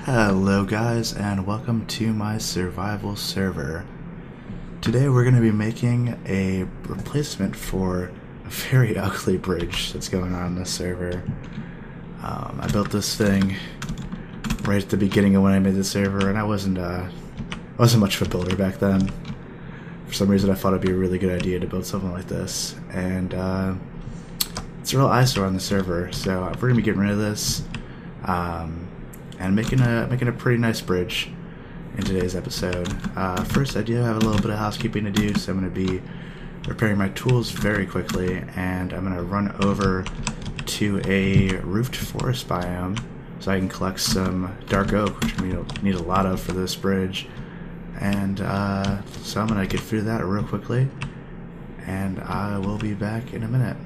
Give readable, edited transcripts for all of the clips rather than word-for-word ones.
Hello guys, and welcome to my survival server. Today we're going to be making a replacement for a very ugly bridge that's going on in this server. I built this thing right at the beginning of when I made the server, and I wasn't much of a builder back then. For some reason I thought it'd be a really good idea to build something like this, and it's a real eyesore on the server, so we're going to be getting rid of this. And making a pretty nice bridge in today's episode. First, I do have a little bit of housekeeping to do, so I'm going to be repairing my tools very quickly, and I'm going to run over to a roofed forest biome so I can collect some dark oak, which we need a lot of for this bridge. And so I'm going to get through that real quickly, and I will be back in a minute.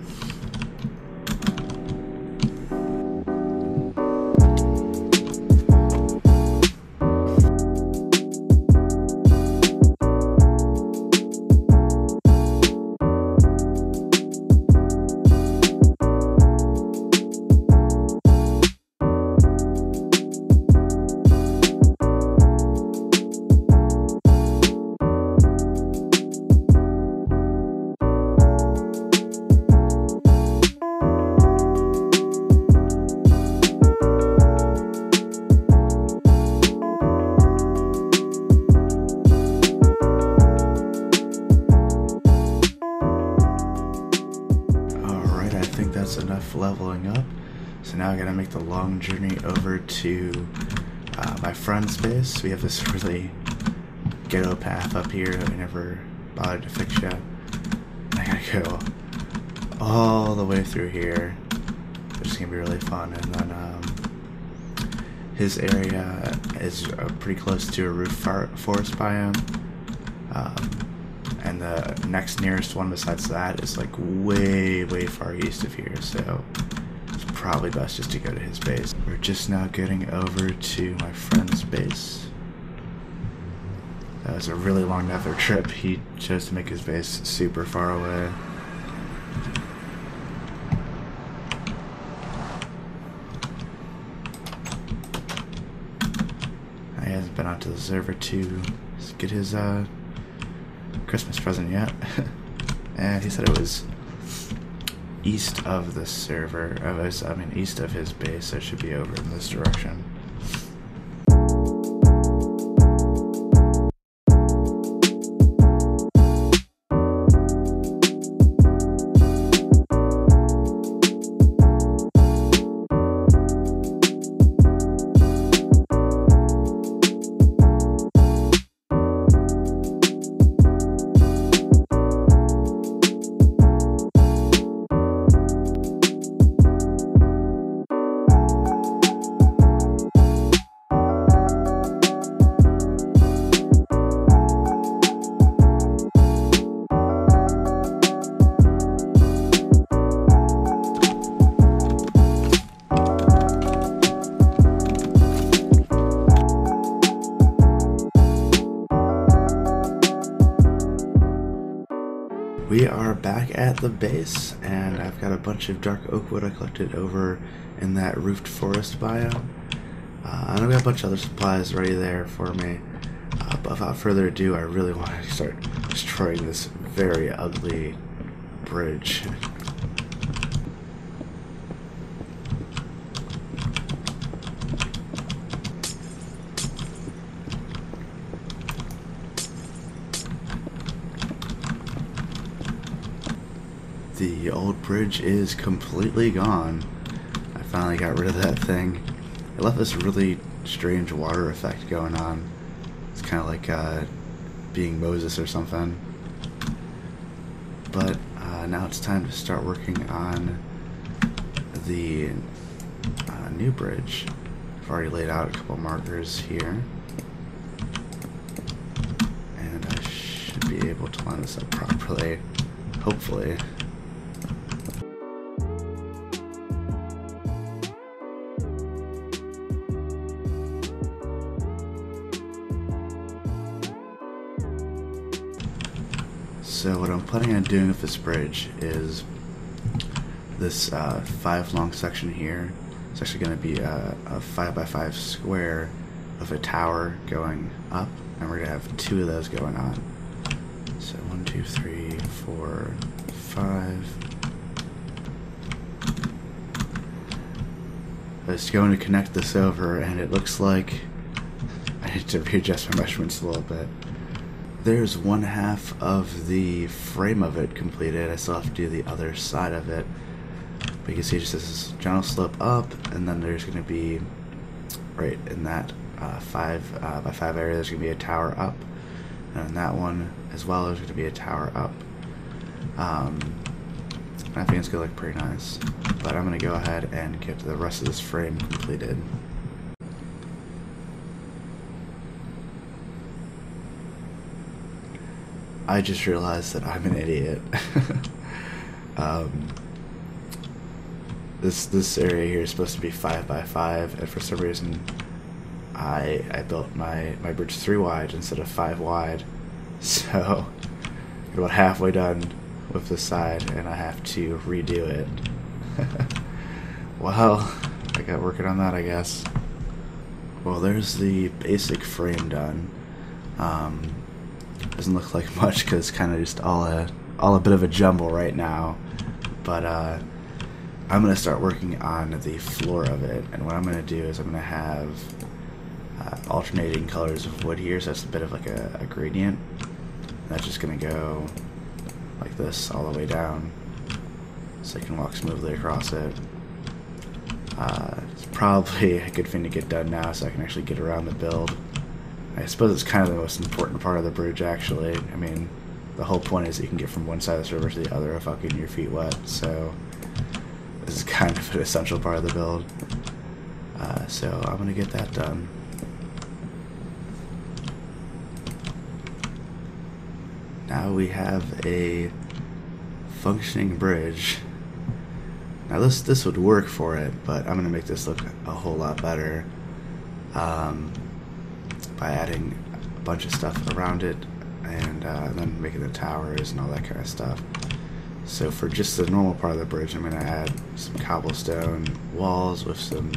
Enough leveling up, so now I gotta make the long journey over to my friend's base. We have this really ghetto path up here that we never bothered to fix yet. I gotta go all the way through here, which is gonna be really fun. And then his area is pretty close to a roof forest biome, and the next nearest one besides that is like way far east of here, so it's probably best just to go to his base. We're just now getting over to my friend's base. That was a really long nether trip. He chose to make his base super far away. He hasn't been out to the server to get his Christmas present yet. And he said it was east of the server, east of his base, so it should be over in this direction. We are back at the base, and I've got a bunch of dark oak wood I collected over in that roofed forest biome. And I've got a bunch of other supplies ready there for me. But without further ado, I really want to start destroying this very ugly bridge. The old bridge is completely gone. I finally got rid of that thing. It left this really strange water effect going on. It's kind of like being Moses or something. But now it's time to start working on the new bridge. I've already laid out a couple markers here, and I should be able to line this up properly, hopefully. So what I'm planning on doing with this bridge is this 5 long section here. It's actually going to be a 5x5 square of a tower going up, and we're going to have 2 of those going on. So 1, 2, 3, 4, 5. I was going to connect this over, and it looks like I need to readjust my measurements a little bit. There's 1/2 of the frame of it completed. I still have to do the other side of it. But you can see it just says general slope up, and then there's going to be, right in that 5 by 5 area, there's going to be a tower up. And in that one as well, there's going to be a tower up. I think it's going to look pretty nice. But I'm going to go ahead and get the rest of this frame completed. I just realized that I'm an idiot. This area here is supposed to be 5 by 5, and for some reason I built my bridge 3 wide instead of 5 wide. So I'm about halfway done with this side, and I have to redo it. Well, I got working on that, I guess. Well, there's the basic frame done. Doesn't look like much because it's kind of just all a bit of a jumble right now. But I'm going to start working on the floor of it, and what I'm going to do is I'm going to have alternating colors of wood here, so that's a bit of like a gradient. That's just going to go like this all the way down, so I can walk smoothly across it. It's probably a good thing to get done now so I can actually get around the build. I suppose it's kind of the most important part of the bridge, actually. I mean, the whole point is that you can get from one side of the server to the other without getting your feet wet, so this is kind of an essential part of the build. So I'm going to get that done. Now we have a functioning bridge. Now this would work for it, but I'm going to make this look a whole lot better by adding a bunch of stuff around it, and then making the towers and all that kind of stuff. So for just the normal part of the bridge, I'm going to add some cobblestone walls with some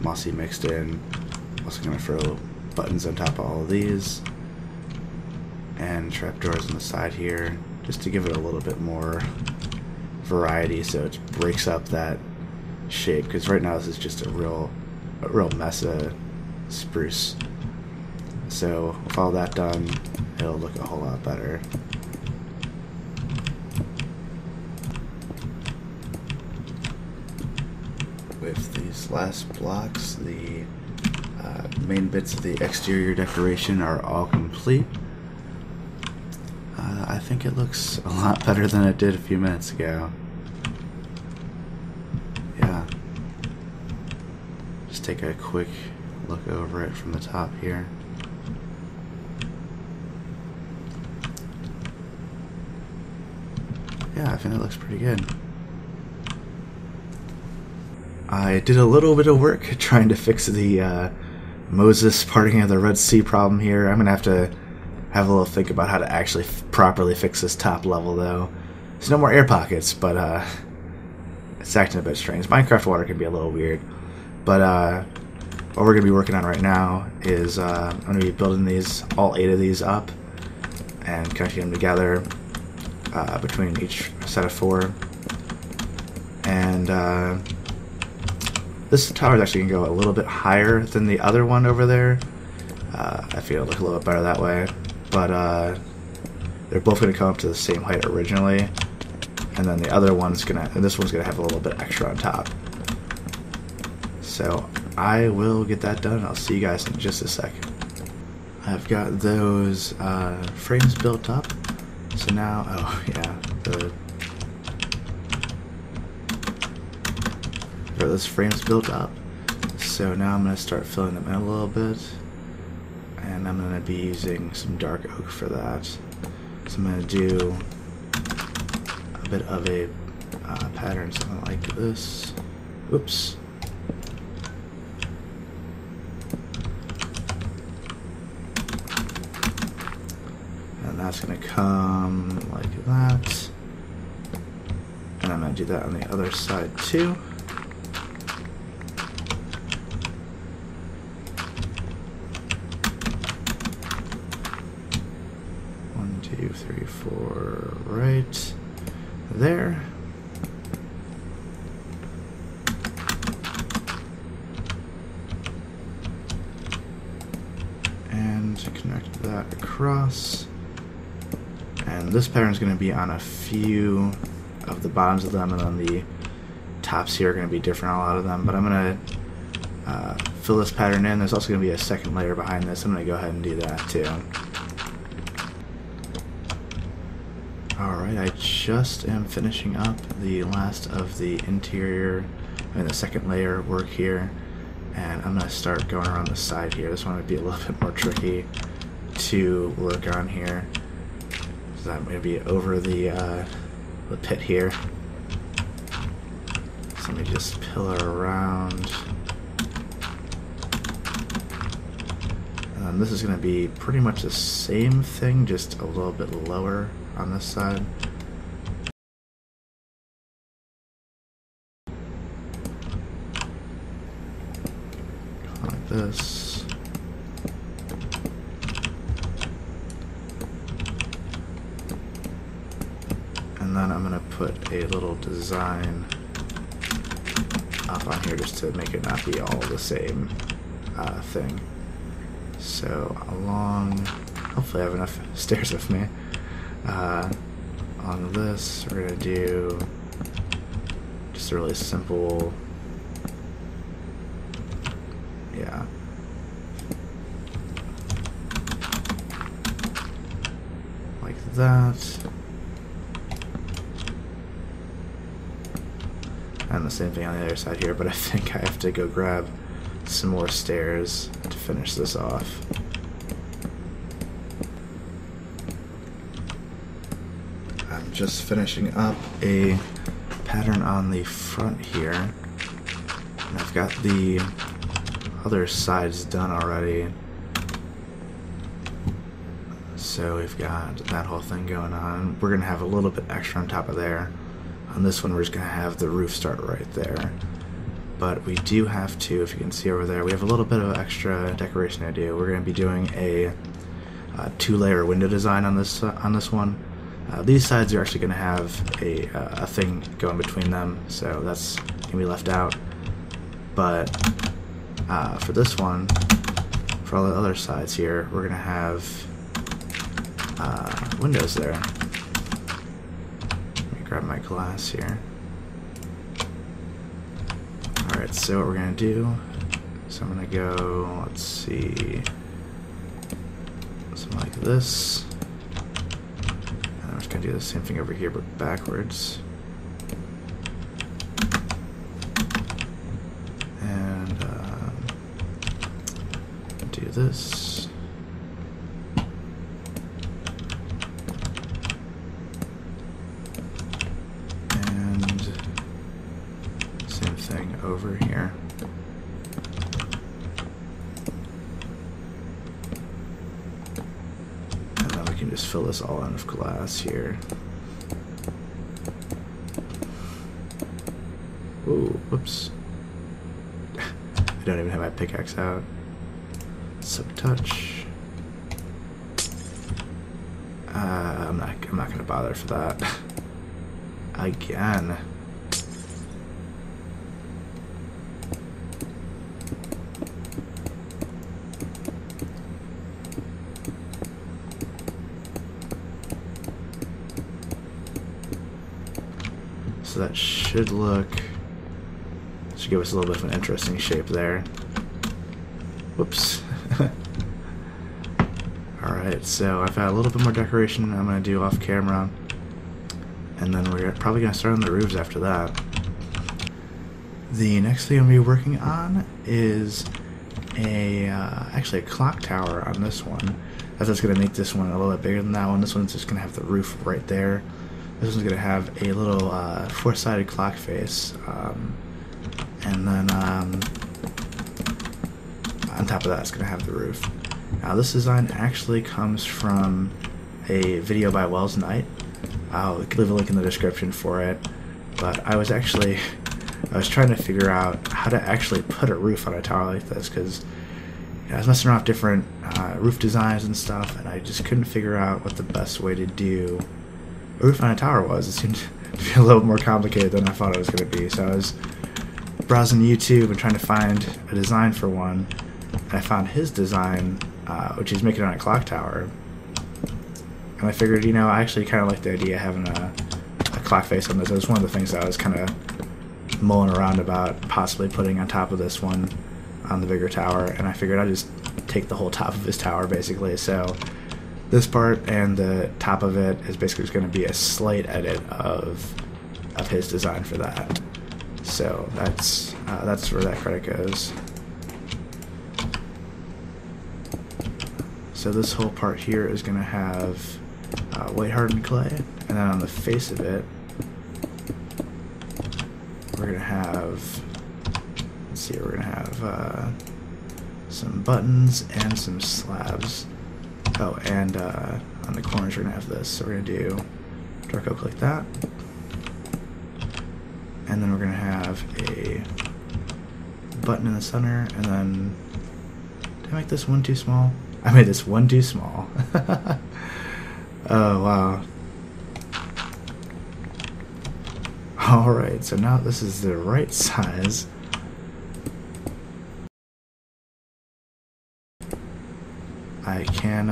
mossy mixed in. I'm also going to throw buttons on top of all of these, and trapdoors on the side here, just to give it a little bit more variety so it breaks up that shape, because right now this is just a real mess of spruce. So with all that done, it'll look a whole lot better. With these last blocks, the main bits of the exterior decoration are all complete. I think it looks a lot better than it did a few minutes ago. Yeah. Just take a quick look over it from the top here. Yeah, I think it looks pretty good. I did a little bit of work trying to fix the Moses parting of the Red Sea problem here. I'm going to have a little think about how to actually properly fix this top level, though. There's no more air pockets, but it's acting a bit strange. Minecraft water can be a little weird. But what we're going to be working on right now is I'm going to be building these, all 8 of these up, and connecting them together between each set of 4. And this tower is actually going to go a little bit higher than the other one over there. I feel it'll look a little bit better that way. But they're both going to come up to the same height originally, and then the other one's gonna, and this one's gonna have a little bit extra on top. So I will get that done. I'll see you guys in just a sec. I've got those frames built up. So now, oh yeah, those frames built up. So now I'm gonna start filling them in a little bit. And I'm going to be using some dark oak for that. So I'm going to do a bit of a pattern, something like this. Oops. And that's going to come like that. And I'm going to do that on the other side too. 2, 3, 4, right there. And connect that across. And this pattern is going to be on a few of the bottoms of them, and then the tops here are going to be different on a lot of them. But I'm going to fill this pattern in. There's also going to be a second layer behind this. I'm going to go ahead and do that too. Alright, I just am finishing up the last of the interior, the second layer work here. And I'm going to start going around the side here. This one would be a little bit more tricky to work on here. So I'm going to be over the pit here. So let me just pillar around. And then this is going to be pretty much the same thing, just a little bit lower on this side. Like this. And then I'm going to put a little design up on here just to make it not be all the same thing. So along, hopefully I have enough stairs with me. On this, we're going to do just a really simple, yeah. Like that. And the same thing on the other side here, but I think I have to go grab some more stairs to finish this off. I'm just finishing up a pattern on the front here, and I've got the other sides done already. So we've got that whole thing going on. We're going to have a little bit extra on top of there. On this one, we're just going to have the roof start right there. But we do have to, if you can see over there, we have a little bit of extra decoration to do. We're going to be doing a two-layer window design on this one. These sides are actually going to have a thing going between them, so that's going to be left out. But for this one, for all the other sides here, we're going to have windows there. Let me grab my glass here. Alright, so what we're going to do, so I'm going to go, let's see, something like this. And I'm just going to do the same thing over here, but backwards. And do this. Over here. And then we can just fill this all in with glass here. Ooh, whoops. I don't even have my pickaxe out. Sub-touch. I'm not gonna bother for that. Again. So that should give us a little bit of an interesting shape there. Whoops. Alright, so I've got a little bit more decoration I'm going to do off camera. And then we're probably going to start on the roofs after that. The next thing I'm going to be working on is actually a clock tower on this one. That's just going to make this one a little bit bigger than that one. This one's just going to have the roof right there. This one's going to have a little four-sided clock face, and then on top of that it's going to have the roof. Now this design actually comes from a video by Welsknight. I'll leave a link in the description for it, but I was trying to figure out how to actually put a roof on a tower like this, because I was messing around with different roof designs and stuff, and I just couldn't figure out what the best way to do a roof on a tower was. It seemed to be a little more complicated than I thought it was going to be. So I was browsing YouTube and trying to find a design for one, and I found his design, which he's making on a clock tower. And I figured, you know, I actually kind of like the idea of having a clock face on this. It was one of the things that I was kind of mulling around about possibly putting on top of this one on the bigger tower, and I figured I'd just take the whole top of his tower basically. So this part and the top of it is basically just going to be a slight edit of his design for that. So that's where that credit goes. So this whole part here is going to have white hardened clay, and then on the face of it we're going to have, let's see, we're going to have some buttons and some slabs. Oh, and on the corners we're going to have this. So we're going to do dark oak like that. And then we're going to have a button in the center, and then, did I make this one too small? I made this one too small. Oh, wow. Alright, so now this is the right size. I can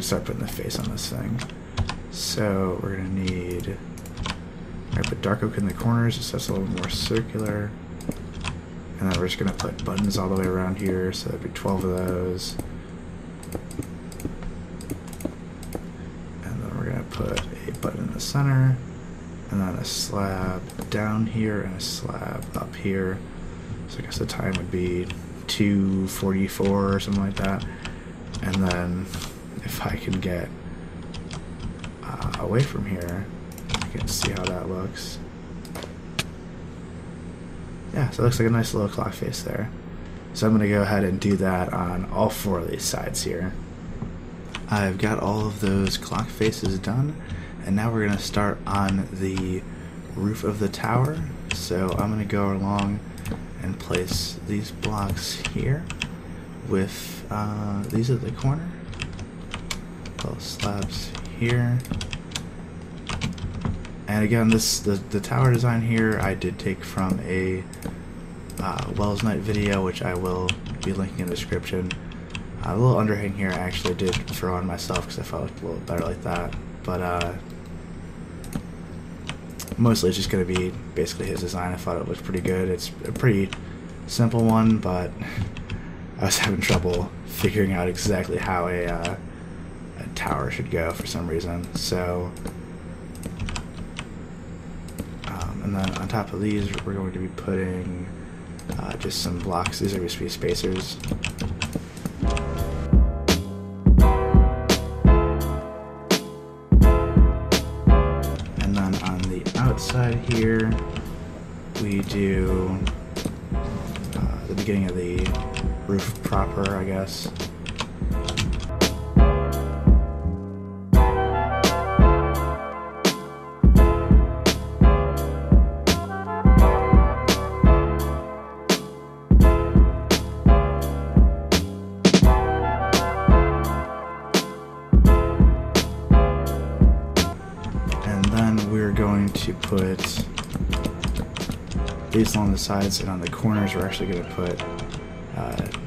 start putting the face on this thing. So we're gonna need, I'm gonna put dark oak in the corners just so it's a little more circular. And then we're just gonna put buttons all the way around here, so that'd be 12 of those. And then we're gonna put a button in the center, and then a slab down here and a slab up here. So I guess the time would be 2:44 or something like that. And then if I can get away from here, you can see how that looks. Yeah, so it looks like a nice little clock face there. So I'm going to go ahead and do that on all 4 of these sides here. I've got all of those clock faces done, and now we're going to start on the roof of the tower. So I'm going to go along and place these blocks here with these at the corner, little slabs here. And again, the tower design here I did take from a Welsknight video, which I will be linking in the description. A little underhang here I actually did throw on myself because I felt it looked a little better like that. But mostly it's just going to be basically his design. I thought it looked pretty good. It's a pretty simple one, but I was having trouble figuring out exactly how a tower should go for some reason. So, and then on top of these, we're going to be putting just some blocks. These are going to be spacers. And then on the outside here, we do the beginning of the roof proper, I guess. And then we're going to put these along the sides, and on the corners we're actually going to put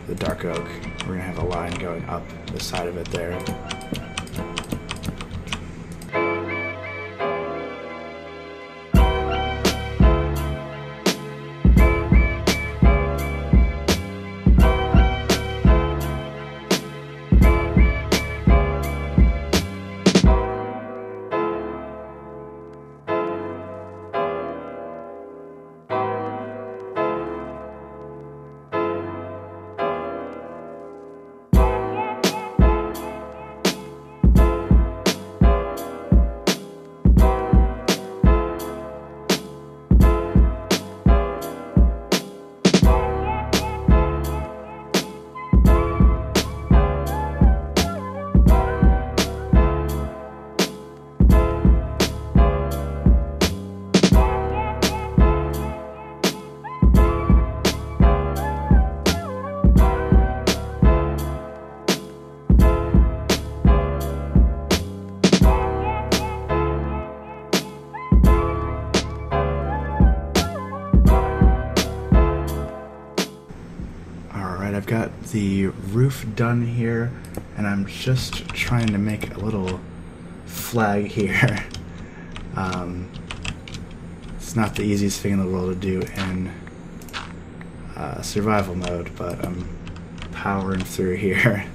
the dark oak. We're going to have a line going up the side of it there. Alright, I've got the roof done here, and I'm just trying to make a little flag here. It's not the easiest thing in the world to do in survival mode, but I'm powering through here.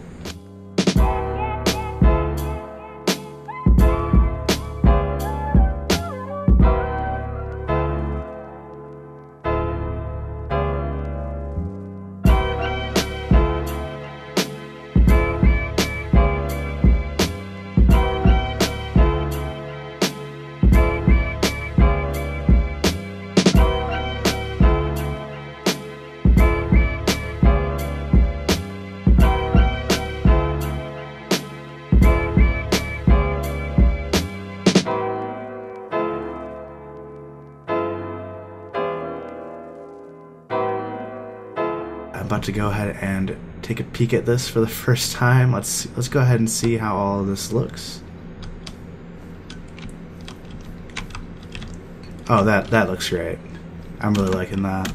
I'm about to go ahead and take a peek at this for the first time. Let's go ahead and see how all of this looks. Oh, that looks great. I'm really liking that.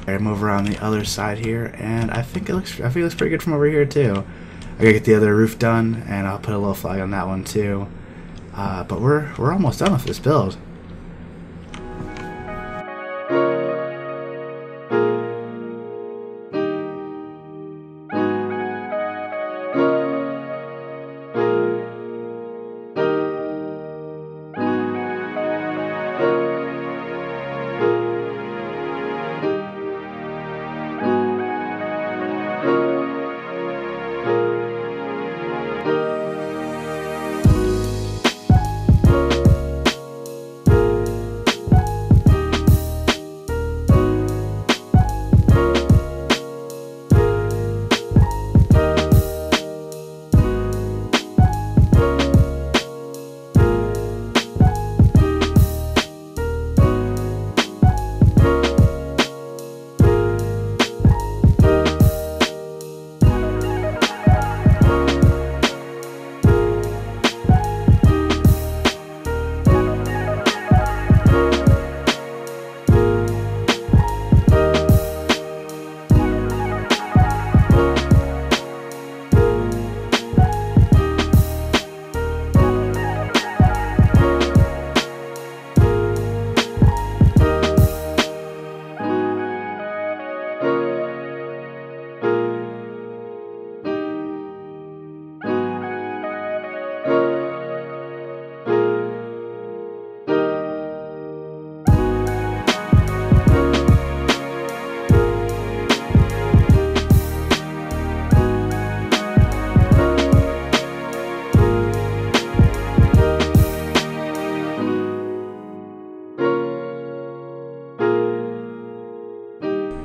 I'm over on the other side here, and I think it looks pretty good from over here too. I gotta get the other roof done, and I'll put a little flag on that one too. But we're almost done with this build.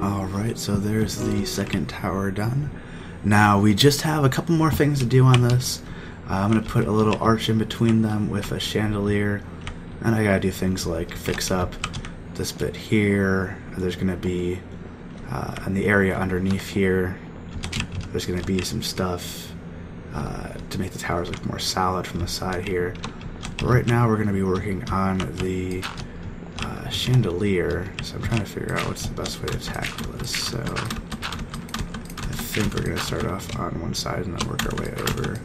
Alright, so there's the second tower done. Now we just have a couple more things to do on this. I'm going to put a little arch in between them with a chandelier, and I gotta do things like fix up this bit here. There's going to be, in the area underneath here, there's going to be some stuff to make the towers look more solid from the side here. But right now we're going to be working on the chandelier, so I'm trying to figure out what's the best way to tackle this. So I think we're going to start off on one side and then work our way over.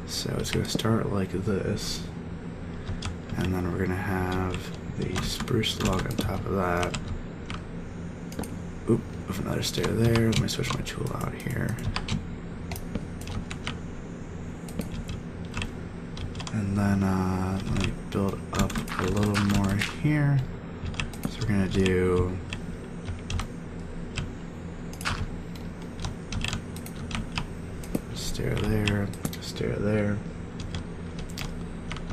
So it's going to start like this, and then we're going to have the spruce log on top of that. Oop, with another stair there. Let me switch my tool out here. And then let me build up a little more here. So we're going to do stair there, stair there.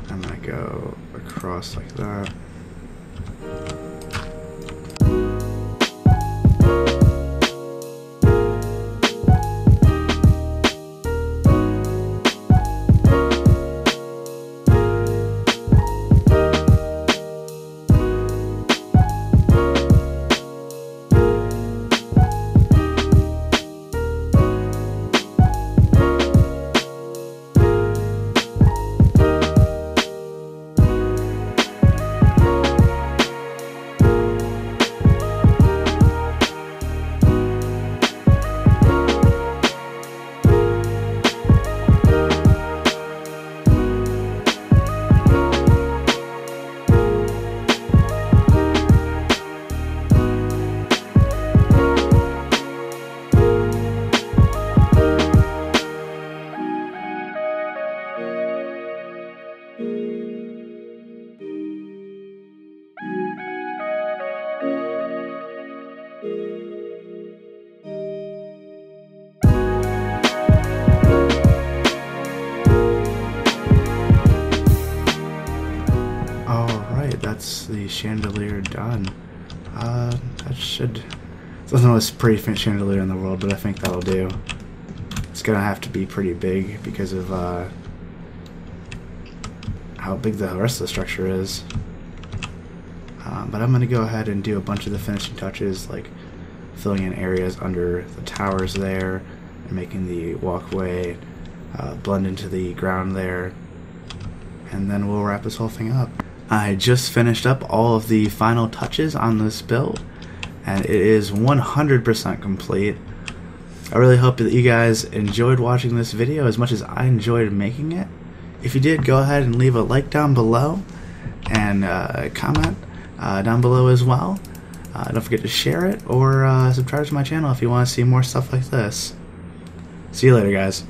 I'm going to go across like that. chandelier done. That should... It's not the most pretty chandelier in the world, but I think that'll do. It's gonna have to be pretty big because of how big the rest of the structure is. But I'm gonna go ahead and do a bunch of the finishing touches, like filling in areas under the towers there, and making the walkway blend into the ground there, and then we'll wrap this whole thing up. I just finished up all of the final touches on this build, and it is 100% complete. I really hope that you guys enjoyed watching this video as much as I enjoyed making it. If you did, go ahead and leave a like down below, and comment down below as well. Don't forget to share it, or subscribe to my channel if you want to see more stuff like this. See you later, guys.